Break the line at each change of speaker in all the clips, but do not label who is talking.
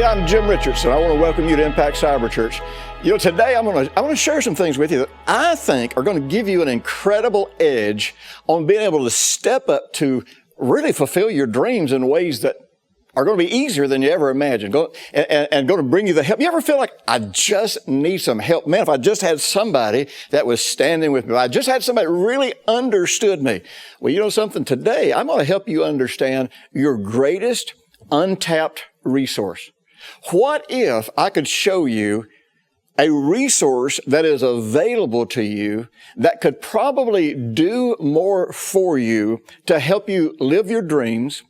Hey, I'm Jim Richardson. I want to welcome you to Impact Cyber Church. Today I'm going to share some things with you that I think are going to give you an incredible edge on being able to step up to really fulfill your dreams in ways that are going to be easier than you ever imagined, and going to bring you the help. You ever feel like, I just need some help? Man, if I just had somebody that was standing with me, if I just had somebody that really understood me. Well, you know something? Today I'm going to help you understand your greatest untapped resource. What if I could show you a resource that is available to you that could probably do more for you to help you live your dreams,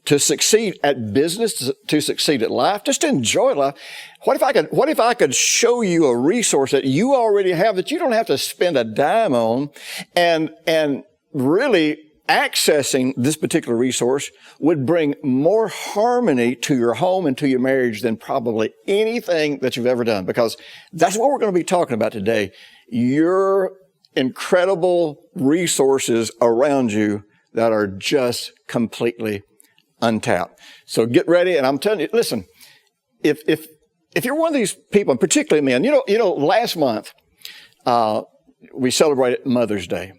to succeed at business, to succeed at life, just to enjoy life? What if I could show you a resource that you already have that you don't have to spend a dime on, and really accessing this particular resource would bring more harmony to your home and to your marriage than probably anything that you've ever done? Because that's what we're going to be talking about today. Your incredible resources around you that are just completely untapped. So get ready. And I'm telling you, listen, if you're one of these people, and particularly men, last month, we celebrated Mother's Day.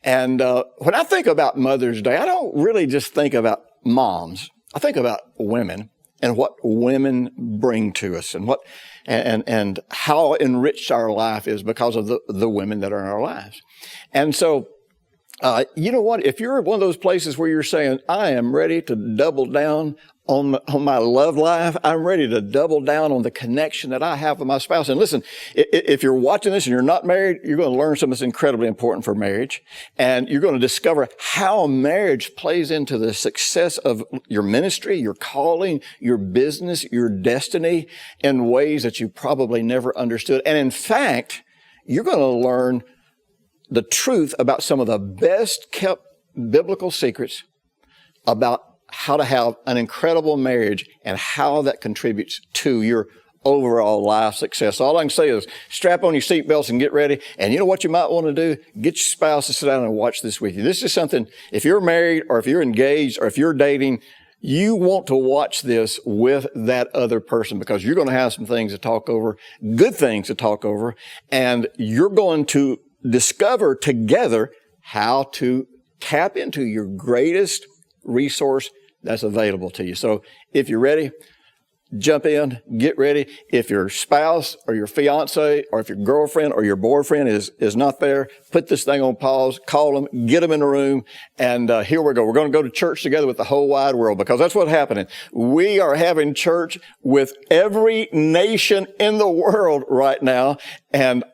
And when I think about Mother's Day, I don't really just think about moms. I think about women and what women bring to us, and how enriched our life is because of the women that are in our lives. And so, you know what? If you're one of those places where you're saying, I am ready to double down on my love life, I'm ready to double down on the connection that I have with my spouse. And listen, if you're watching this and you're not married, you're going to learn something that's incredibly important for marriage. And you're going to discover how marriage plays into the success of your ministry, your calling, your business, your destiny in ways that you probably never understood. And in fact, you're going to learn the truth about some of the best kept biblical secrets about how to have an incredible marriage and how that contributes to your overall life success. All I can say is strap on your seatbelts and get ready. And you know what you might want to do? Get your spouse to sit down and watch this with you. This is something, if you're married or if you're engaged or if you're dating, you want to watch this with that other person, because you're going to have some things to talk over, good things to talk over, and you're going to discover together how to tap into your greatest resource that's available to you. So if you're ready, jump in, get ready. If your spouse or your fiance or if your girlfriend or your boyfriend is not there, put this thing on pause, call them, get them in the room, and here we go. We're going to go to church together with the whole wide world, because that's what's happening. We are having church with every nation in the world right now, and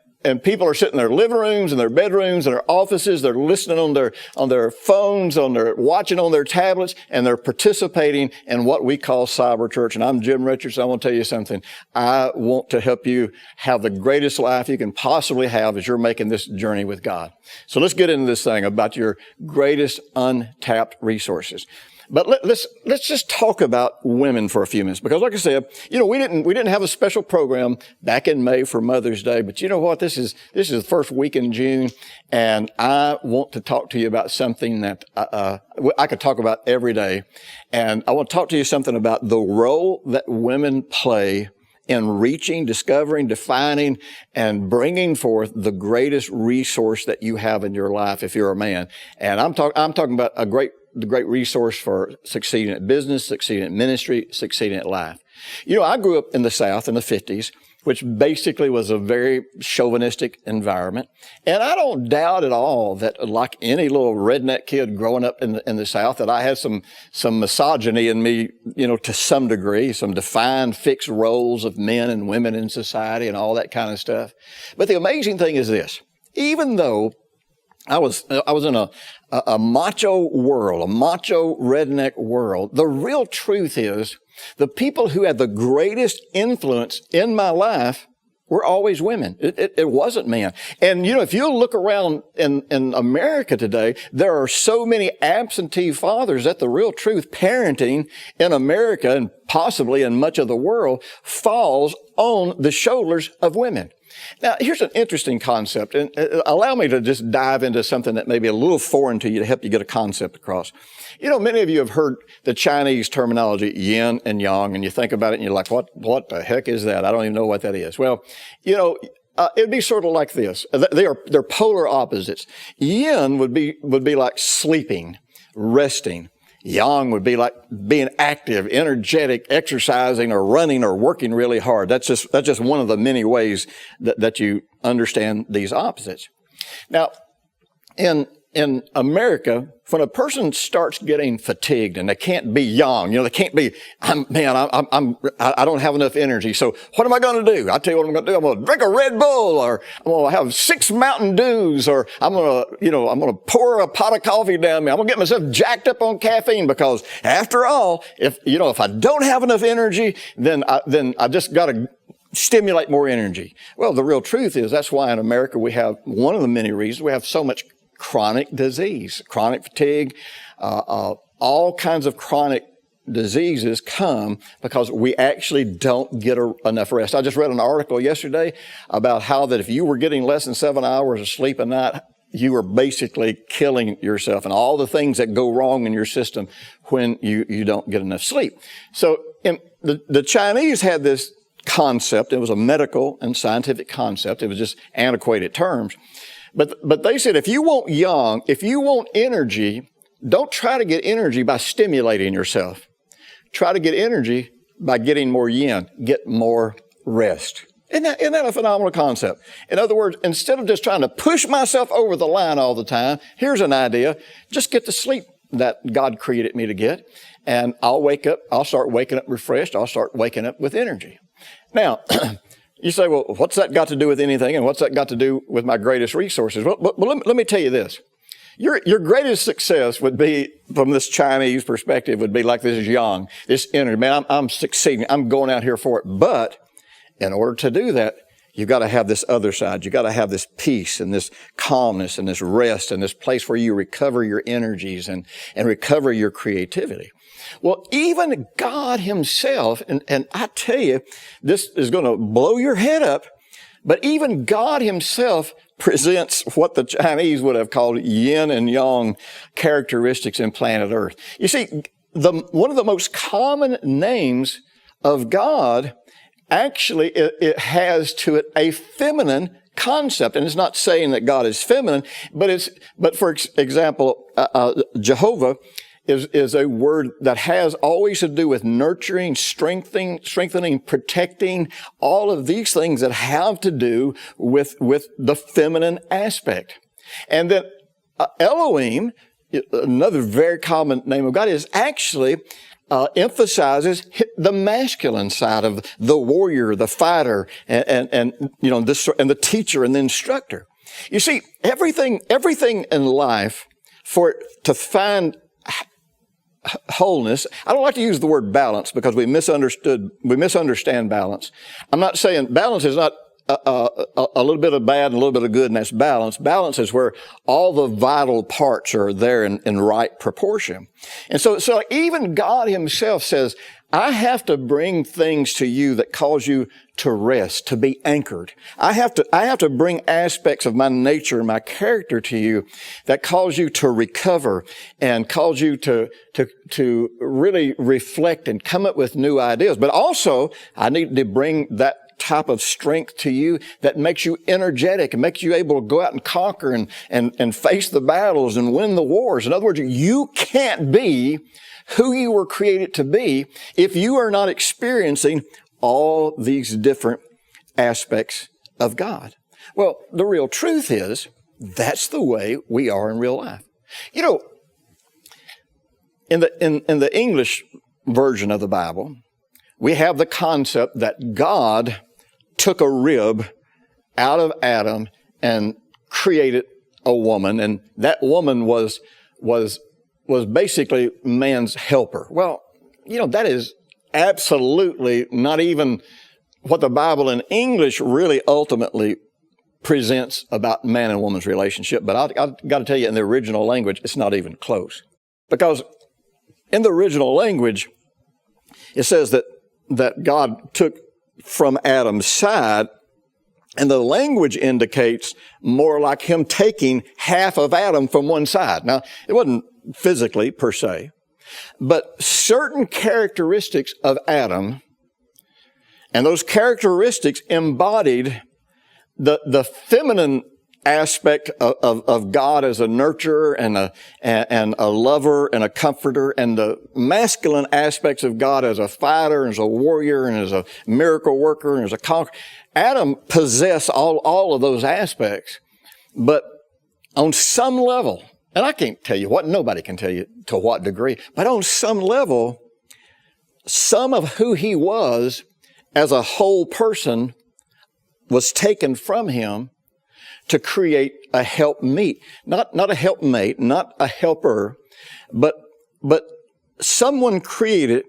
people are sitting in their living rooms and their bedrooms and their offices. They're listening on their phones, watching on their tablets, and they're participating in what we call Cyber Church. And I'm Jim Richardson. I want to tell you something. I want to help you have the greatest life you can possibly have as you're making this journey with God. So let's get into this thing about your greatest untapped resources. But let's just talk about women for a few minutes, because like I said, we didn't have a special program back in May for Mother's Day, but you know what? This is the first week in June, and I want to talk to you about something that I could talk about every day. And I want to talk to you something about the role that women play in reaching, discovering, defining, and bringing forth the greatest resource that you have in your life if you're a man. And I'm talking about the great resource for succeeding at business, succeeding at ministry, succeeding at life. I grew up in the South in the 50s, which basically was a very chauvinistic environment. And I don't doubt at all that, like any little redneck kid growing up in the South, that I had some misogyny in me, to some degree, some defined fixed roles of men and women in society and all that kind of stuff. But the amazing thing is this: even though I was in a macho world, a macho redneck world, the real truth is the people who had the greatest influence in my life were always women. It wasn't men. And, if you look around in America today, there are so many absentee fathers that the real truth, parenting in America, and possibly in much of the world, falls on the shoulders of women. Now, here's an interesting concept, and allow me to just dive into something that may be a little foreign to you to help you get a concept across. You know, many of you have heard the Chinese terminology yin and yang, and you think about it and you're like, what the heck is that? I don't even know what that is. Well, you know, it'd be sort of like this. They're polar opposites. Yin would be like sleeping, resting. Yang would be like being active, energetic, exercising or running or working really hard. That's just one of the many ways that you understand these opposites. Now, in America, when a person starts getting fatigued and they can't be yang, you know, they can't be, I don't have enough energy. So what am I going to do? I'll tell you what I'm going to do. I'm going to drink a Red Bull, or I'm going to have 6 Mountain Dews, or I'm going to pour a pot of coffee down me. I'm going to get myself jacked up on caffeine, because after all, if I don't have enough energy, then I just got to stimulate more energy. Well, the real truth is that's why in America we have, one of the many reasons we have so much chronic disease, chronic fatigue, all kinds of chronic diseases come because we actually don't get enough rest. I just read an article yesterday about how that if you were getting less than 7 hours of sleep a night, you were basically killing yourself, and all the things that go wrong in your system when you don't get enough sleep. So the Chinese had this concept. It was a medical and scientific concept. It was just antiquated terms. But they said, if you want yang, if you want energy, don't try to get energy by stimulating yourself. Try to get energy by getting more yin, get more rest. Isn't that a phenomenal concept? In other words, instead of just trying to push myself over the line all the time, here's an idea. Just get the sleep that God created me to get, and I'll start waking up refreshed. I'll start waking up with energy. Now, you say, well, what's that got to do with anything? And what's that got to do with my greatest resources? Well, let me tell you this. Your greatest success would be, from this Chinese perspective, would be like this yang, this energy. Man, I'm succeeding. I'm going out here for it. But in order to do that, you've got to have this other side. You've got to have this peace and this calmness and this rest and this place where you recover your energies and recover your creativity. Well, even God himself, and I tell you, this is going to blow your head up, but even God himself presents what the Chinese would have called yin and yang characteristics in planet Earth. You see, one of the most common names of God, actually, it has to it a feminine concept. And it's not saying that God is feminine, but for example, Jehovah is a word that has always to do with nurturing, strengthening, protecting, all of these things that have to do with the feminine aspect. And then Elohim, another very common name of God, is actually emphasizes the masculine side of the warrior, the fighter, and the teacher and the instructor. You see, everything in life, for it to find wholeness. I don't like to use the word balance because we misunderstand balance. I'm not saying balance is not a little bit of bad and a little bit of good, and that's balance. Balance is where all the vital parts are there in right proportion. And so even God himself says, I have to bring things to you that cause you to rest, to be anchored. I have to bring aspects of my nature and my character to you that cause you to recover and cause you to really reflect and come up with new ideas. But also, I need to bring that type of strength to you that makes you energetic and makes you able to go out and conquer and face the battles and win the wars. In other words, you can't be who you were created to be if you are not experiencing all these different aspects of God. Well, the real truth is that's the way we are in real life. You know, in the English version of the Bible, we have the concept that God took a rib out of Adam and created a woman, and that woman was basically man's helper. Well, you know, that is absolutely not even what the Bible in English really ultimately presents about man and woman's relationship. But I've got to tell you, in the original language, it's not even close. Because in the original language, it says that God took from Adam's side, and the language indicates more like him taking half of Adam from one side. Now, it wasn't physically per se, but certain characteristics of Adam, and those characteristics embodied the feminine aspect of God as a nurturer and a lover and a comforter, and the masculine aspects of God as a fighter and as a warrior and as a miracle worker and as a conqueror. Adam possessed all of those aspects, but on some level, and I can't tell you what, nobody can tell you to what degree, but on some level, some of who he was as a whole person was taken from him to create a helpmeet, not a helpmate, not a helper, but someone created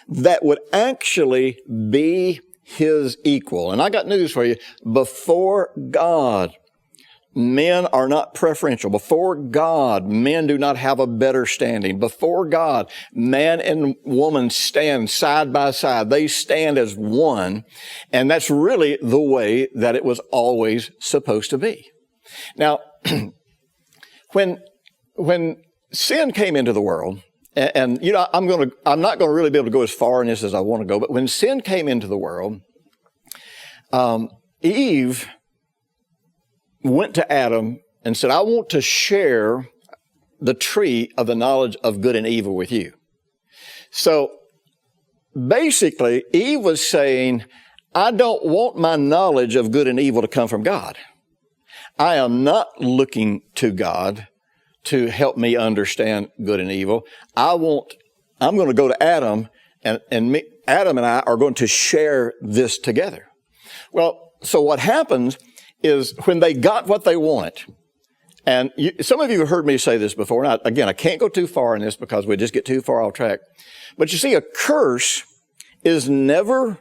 that would actually be his equal. And I got news for you. Before God, men are not preferential. Before God, men do not have a better standing. Before God, man and woman stand side by side. They stand as one. And that's really the way that it was always supposed to be. Now, when sin came into the world, and you know, I'm not going to really be able to go as far in this as I want to go, but when sin came into the world, Eve went to Adam and said, I want to share the tree of the knowledge of good and evil with you. So basically, Eve was saying, I don't want my knowledge of good and evil to come from God. I am not looking to God to help me understand good and evil. I'm going to go to Adam, and Adam and I are going to share this together. Well, so what happens is when they got what they wanted, and some of you have heard me say this before, and I can't go too far in this because we just get too far off track. But you see, a curse is never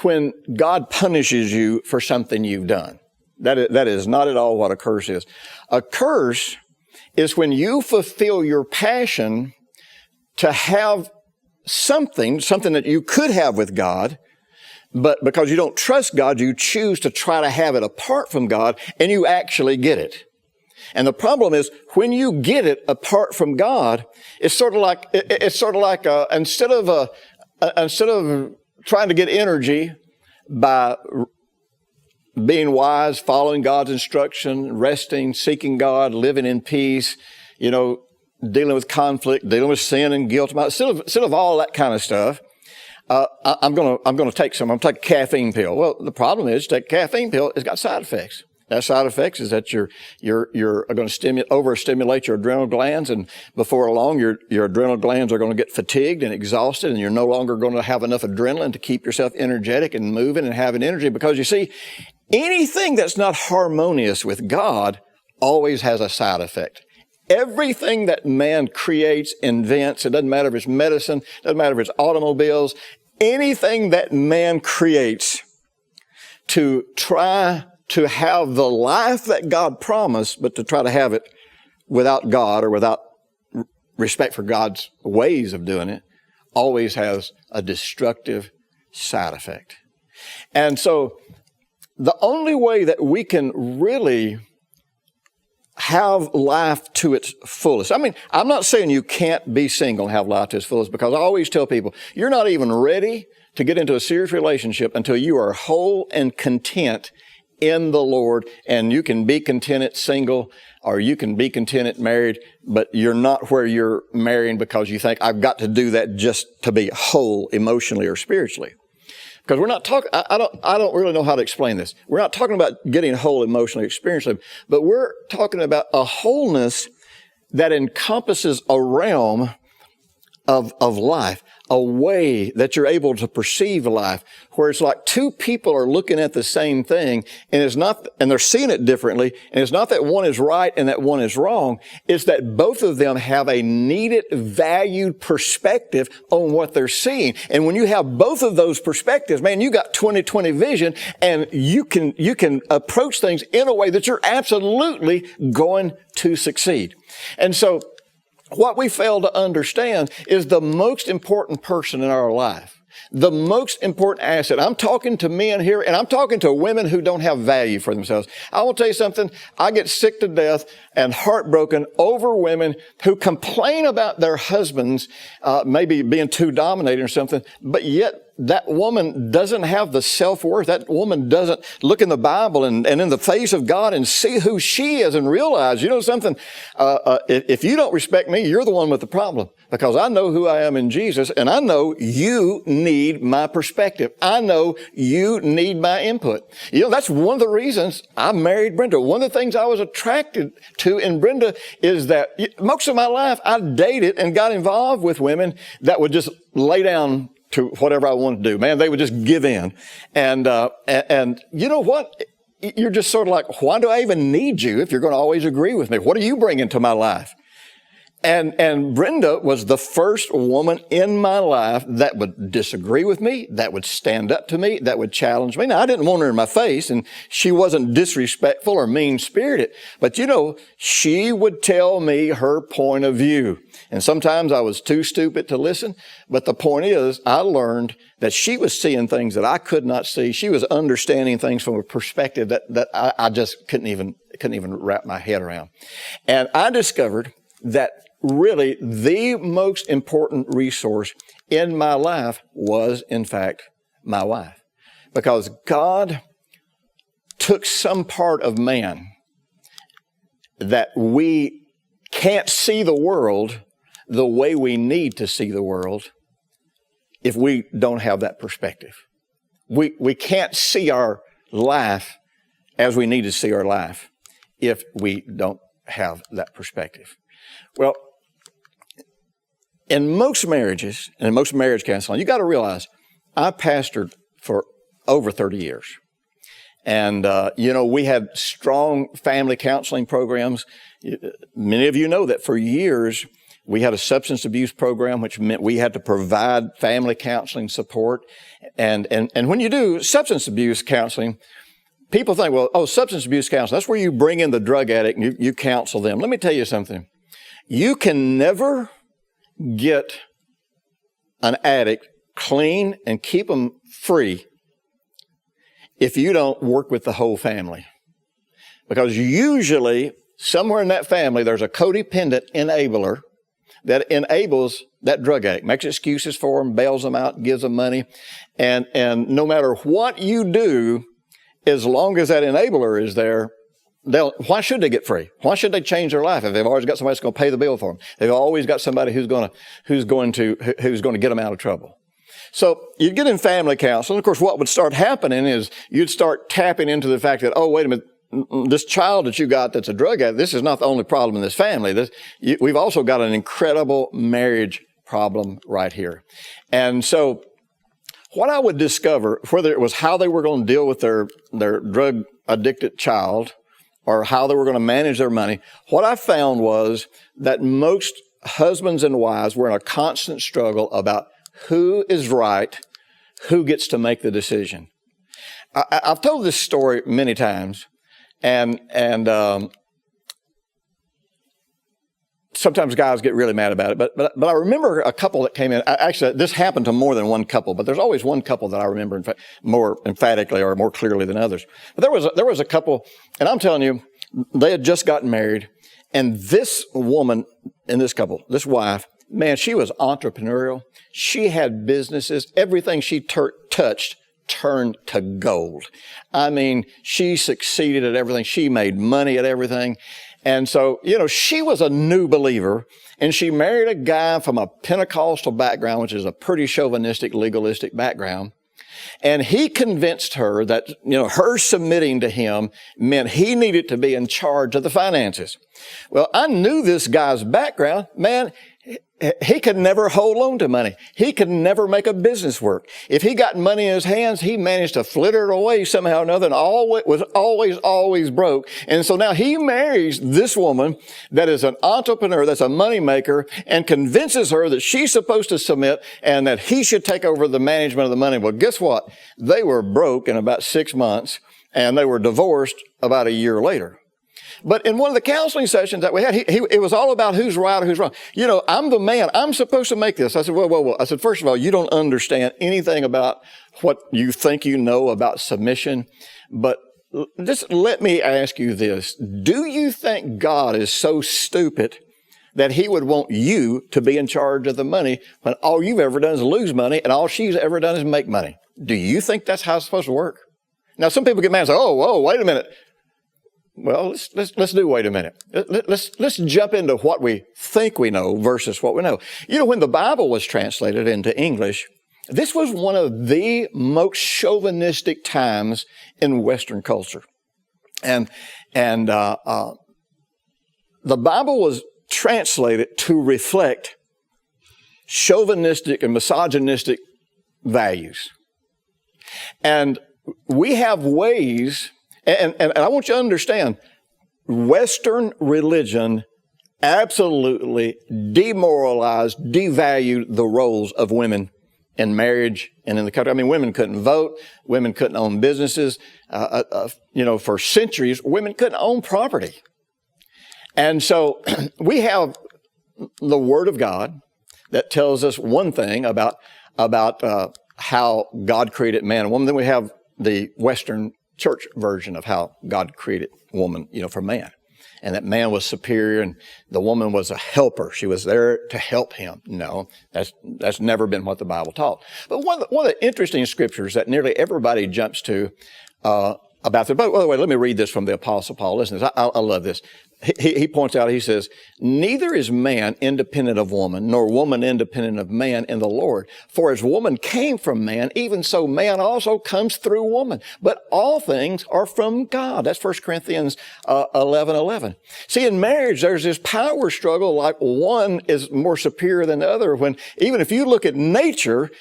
when God punishes you for something you've done. That is not at all what a curse is. A curse is when you fulfill your passion to have something that you could have with God, but because you don't trust God, you choose to try to have it apart from God, and you actually get it. And the problem is when you get it apart from God, it's sort of like instead of trying to get energy by being wise, following God's instruction, resting, seeking God, living in peace, dealing with conflict, dealing with sin and guilt. Instead of all that kind of stuff, I'm going to take a caffeine pill. Well, the problem is that caffeine pill has got side effects. That side effects is that you're going to overstimulate your adrenal glands, and before long, your adrenal glands are going to get fatigued and exhausted, and you're no longer going to have enough adrenaline to keep yourself energetic and moving and having energy. Because you see, anything that's not harmonious with God always has a side effect. Everything that man creates, invents, it doesn't matter if it's medicine, it doesn't matter if it's automobiles, anything that man creates to try to have the life that God promised, but to try to have it without God or without respect for God's ways of doing it, always has a destructive side effect. And so the only way that we can really have life to its fullest. I mean, I'm not saying you can't be single and have life to its fullest, because I always tell people, you're not even ready to get into a serious relationship until you are whole and content in the Lord. And you can be contented single, or you can be contented married, but you're not where you're marrying because you think, I've got to do that just to be whole emotionally or spiritually. Because we're not talking, I don't really know how to explain this. We're not talking about getting whole emotionally, experientially, but we're talking about a wholeness that encompasses a realm of life, a way that you're able to perceive life, where it's like two people are looking at the same thing, and they're seeing it differently, and it's not that one is right and that one is wrong. It's that both of them have a needed, valued perspective on what they're seeing. And when you have both of those perspectives, man, you got 20/20 vision, and you can approach things in a way that you're absolutely going to succeed. And so what we fail to understand is the most important person in our life. The most important asset. I'm talking to men here, and I'm talking to women who don't have value for themselves. I will tell you something. I get sick to death and heartbroken over women who complain about their husbands maybe being too dominating or something, but yet that woman doesn't have the self-worth. That woman doesn't look in the Bible and in the face of God and see who she is and realize, you know something, if you don't respect me, you're the one with the problem, because I know who I am in Jesus, and I know you need my perspective. I know you need my input. You know, that's one of the reasons I married Brenda. One of the things I was attracted to in Brenda is that most of my life I dated and got involved with women that would just lay down to whatever I wanted to do. Man, they would just give in. And you know what? You're just sort of like, why do I even need you if you're going to always agree with me? What are you bringing to my life? And Brenda was the first woman in my life that would disagree with me, that would stand up to me, that would challenge me. Now, I didn't want her in my face, and she wasn't disrespectful or mean-spirited, but you know, she would tell me her point of view. And sometimes I was too stupid to listen, but the point is, I learned that she was seeing things that I could not see. She was understanding things from a perspective that I just couldn't even wrap my head around. And I discovered that really the most important resource in my life was, in fact, my wife. Because God took some part of man that we can't see the world the way we need to see the world if we don't have that perspective. We can't see our life as we need to see our life if we don't have that perspective. Well, in most marriages, and in most marriage counseling, you got to realize I pastored for over 30 years. And, you know, we had strong family counseling programs. Many of you know that for years we had a substance abuse program, which meant we had to provide family counseling support. And when you do substance abuse counseling, people think, well, oh, substance abuse counseling, that's where you bring in the drug addict and you counsel them. Let me tell you something. You can never get an addict clean and keep them free if you don't work with the whole family. Because usually, somewhere in that family, there's a codependent enabler that enables that drug addict, makes excuses for them, bails them out, gives them money. And no matter what you do, as long as that enabler is there, why should they get free? Why should they change their life if they've always got somebody that's going to pay the bill for them? They've always got somebody who's going to get them out of trouble. So you'd get in family counseling. Of course, what would start happening is you'd start tapping into the fact that, oh, wait a minute, this child that you got that's a drug addict, this is not the only problem in this family. We've also got an incredible marriage problem right here. And so what I would discover, whether it was how they were going to deal with their drug addicted child or how they were going to manage their money, what I found was that most husbands and wives were in a constant struggle about who is right, who gets to make the decision. I've told this story many times, and sometimes guys get really mad about it, but I remember a couple that came in. Actually, this happened to more than one couple, but there's always one couple that I remember more emphatically or more clearly than others. But there was a couple, and I'm telling you, they had just gotten married, and this woman in this couple, this wife, man, she was entrepreneurial. She had businesses. Everything she touched turned to gold. I mean, she succeeded at everything. She made money at everything. And so, you know, she was a new believer, and she married a guy from a Pentecostal background, which is a pretty chauvinistic, legalistic background. And he convinced her that, you know, her submitting to him meant he needed to be in charge of the finances. Well, I knew this guy's background. Man, he could never hold on to money. He could never make a business work. If he got money in his hands, he managed to flitter it away somehow or another, and was always broke. And so now he marries this woman that is an entrepreneur, that's a money maker, and convinces her that she's supposed to submit and that he should take over the management of the money. Well, guess what? They were broke in about 6 months, and they were divorced about a year later. But in one of the counseling sessions that we had, it was all about who's right or who's wrong. You know, I'm the man. I'm supposed to make this. I said, whoa. I said, first of all, you don't understand anything about what you think you know about submission. But just let me ask you this. Do you think God is so stupid that he would want you to be in charge of the money when all you've ever done is lose money and all she's ever done is make money? Do you think that's how it's supposed to work? Now, some people get mad and say, oh, wait a minute. Well, let's do wait a minute. Let's jump into what we think we know versus what we know. You know, when the Bible was translated into English, this was one of the most chauvinistic times in Western culture. And the Bible was translated to reflect chauvinistic and misogynistic values. And we have ways, and I want you to understand, Western religion absolutely demoralized, devalued the roles of women in marriage and in the country. I mean, women couldn't vote. Women couldn't own businesses. For centuries, women couldn't own property. And so we have the Word of God that tells us one thing about how God created man and woman. Then we have the Western church version of how God created woman, for man. And that man was superior and the woman was a helper. She was there to help him. No, that's never been what the Bible taught. But one of the interesting scriptures that nearly everybody jumps to about the, by the way, let me read this from the Apostle Paul. Listen to this. I love this. He points out, he says, neither is man independent of woman, nor woman independent of man in the Lord. For as woman came from man, even so man also comes through woman. But all things are from God. That's 1 Corinthians 11:11. See, in marriage, there's this power struggle, like one is more superior than the other, when even if you look at nature,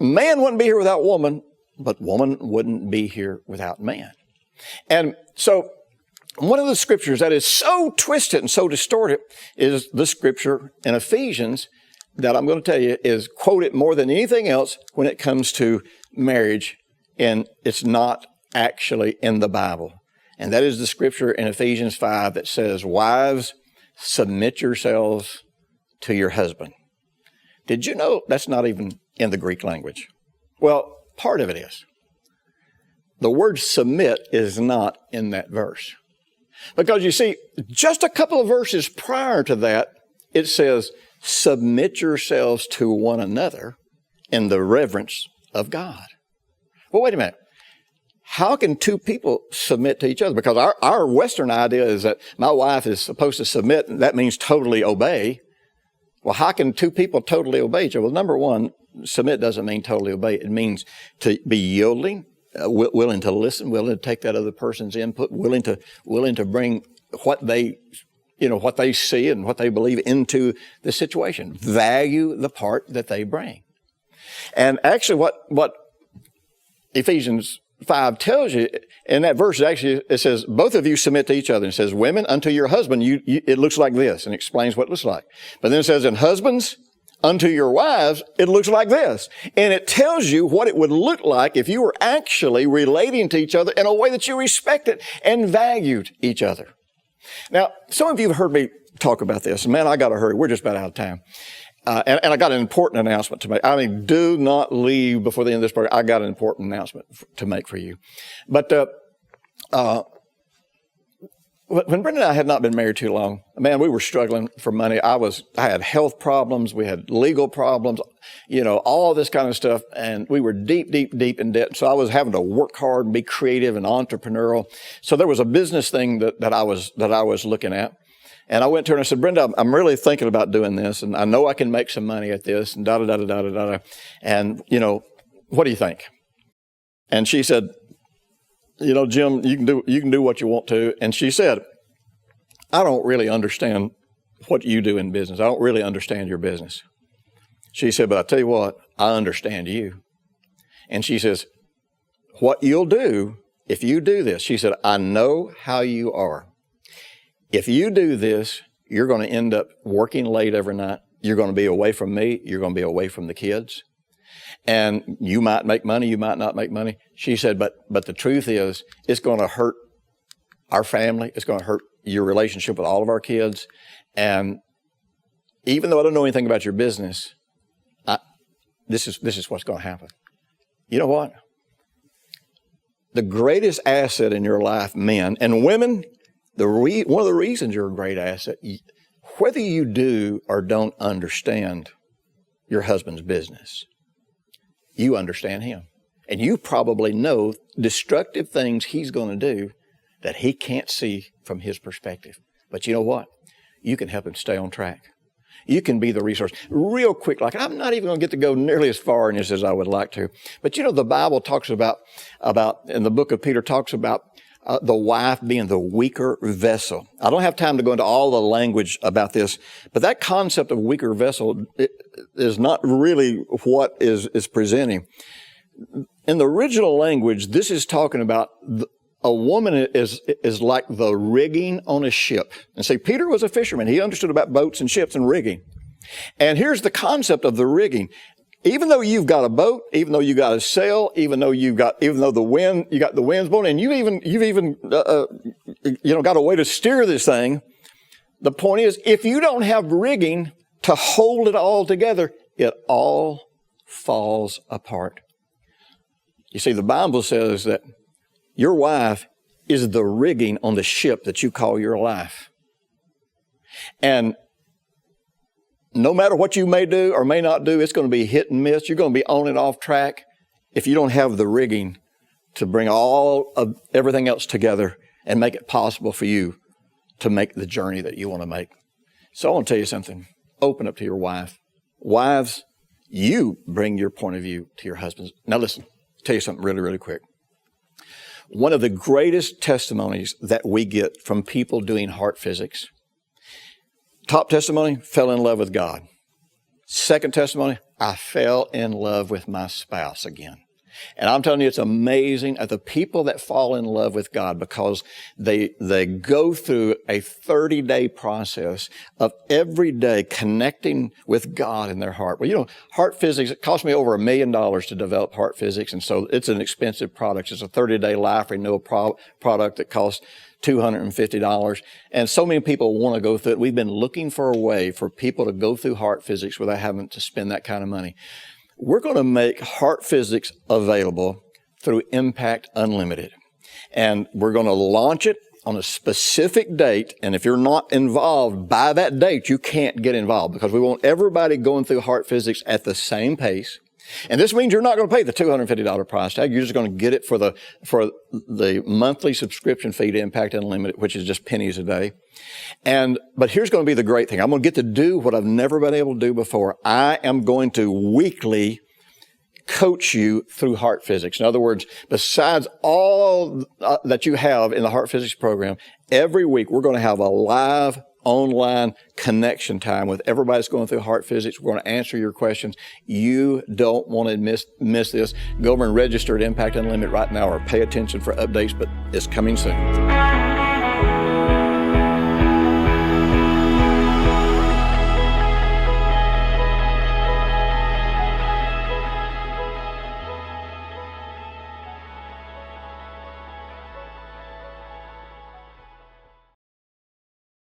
man wouldn't be here without woman, but woman wouldn't be here without man. And so, one of the scriptures that is so twisted and so distorted is the scripture in Ephesians that I'm going to tell you is quoted more than anything else when it comes to marriage, and it's not actually in the Bible. And that is the scripture in Ephesians 5 that says, wives, submit yourselves to your husband. Did you know that's not even in the Greek language? Well, part of it is. The word submit is not in that verse. Because you see, just a couple of verses prior to that, it says, submit yourselves to one another in the reverence of God. Well, wait a minute. How can two people submit to each other? Because our Western idea is that my wife is supposed to submit, and that means totally obey. Well, how can two people totally obey each other? Well, number one, submit doesn't mean totally obey. It means to be yielding, willing to listen, willing to take that other person's input, willing to bring what they see and what they believe into the situation. Value the part that they bring. And actually what Ephesians 5 tells you in that verse, actually it says, both of you submit to each other. It says, women, unto your husband, it looks like this, and explains what it looks like. But then it says, and husbands, unto your wives, it looks like this. And it tells you what it would look like if you were actually relating to each other in a way that you respected and valued each other. Now, some of you have heard me talk about this. Man, I got to hurry. We're just about out of time. And I got an important announcement to make. I mean, do not leave before the end of this program. I got an important announcement to make for you. But when Brenda and I had not been married too long, man, we were struggling for money. I had health problems. We had legal problems, all this kind of stuff. And we were deep in debt. So I was having to work hard and be creative and entrepreneurial. So there was a business thing that I was looking at. And I went to her and I said, Brenda, I'm really thinking about doing this. And I know I can make some money at this and da-da-da-da-da-da-da. And, what do you think? And she said, Jim, you can do what you want to. And she said, I don't really understand what you do in business. I don't really understand your business. She said, but I tell you what, I understand you. And she says, what you'll do if you do this, she said, I know how you are. If you do this, you're going to end up working late every night. You're going to be away from me. You're going to be away from the kids. And you might make money, you might not make money. She said, but the truth is, it's going to hurt our family. It's going to hurt your relationship with all of our kids. And even though I don't know anything about your business, this is what's going to happen. You know what? The greatest asset in your life, men and women, one of the reasons you're a great asset, whether you do or don't understand your husband's business, you understand him. And you probably know destructive things he's going to do that he can't see from his perspective. But you know what? You can help him stay on track. You can be the resource. Real quick, like I'm not even going to get to go nearly as far in this as I would like to. But you know, the Bible talks about in the book of Peter talks about the wife being the weaker vessel. I don't have time to go into all the language about this, but that concept of weaker vessel is not really what is presenting. In the original language, this is talking about a woman is like the rigging on a ship. And see, Peter was a fisherman. He understood about boats and ships and rigging. And here's the concept of the rigging. Even though you've got a boat, even though you got a sail, even though you got the wind's blowing, and you've even got a way to steer this thing. The point is, if you don't have rigging to hold it all together, it all falls apart. You see, the Bible says that your wife is the rigging on the ship that you call your life. And no matter what you may do or may not do, it's going to be hit and miss. You're going to be on and off track if you don't have the rigging to bring all of everything else together and make it possible for you to make the journey that you want to make. So I want to tell you something. Open up to your wife. Wives, you bring your point of view to your husbands. Now listen, I'll tell you something really, really quick. One of the greatest testimonies that we get from people doing heart physics. Top testimony, fell in love with God. Second testimony, I fell in love with my spouse again. And I'm telling you, it's amazing at the people that fall in love with God because they go through a 30-day process of every day connecting with God in their heart. Well, you know, heart physics, it cost me over $1 million to develop heart physics. And so it's an expensive product. It's a 30-day life renewal product that costs $250. And so many people want to go through it. We've been looking for a way for people to go through heart physics without having to spend that kind of money. We're going to make heart physics available through Impact Unlimited. And we're going to launch it on a specific date. And if you're not involved by that date, you can't get involved because we want everybody going through heart physics at the same pace. And this means you're not going to pay the $250 price tag. You're just going to get it for the monthly subscription fee to Impact Unlimited, which is just pennies a day. But here's going to be the great thing. I'm going to get to do what I've never been able to do before. I am going to weekly coach you through heart physics. In other words, besides all that you have in the heart physics program, every week we're going to have a live online connection time with everybody that's going through heart physics. We're going to answer your questions. You don't want to miss this. Go over and register at Impact Unlimited right now or pay attention for updates, but it's coming soon.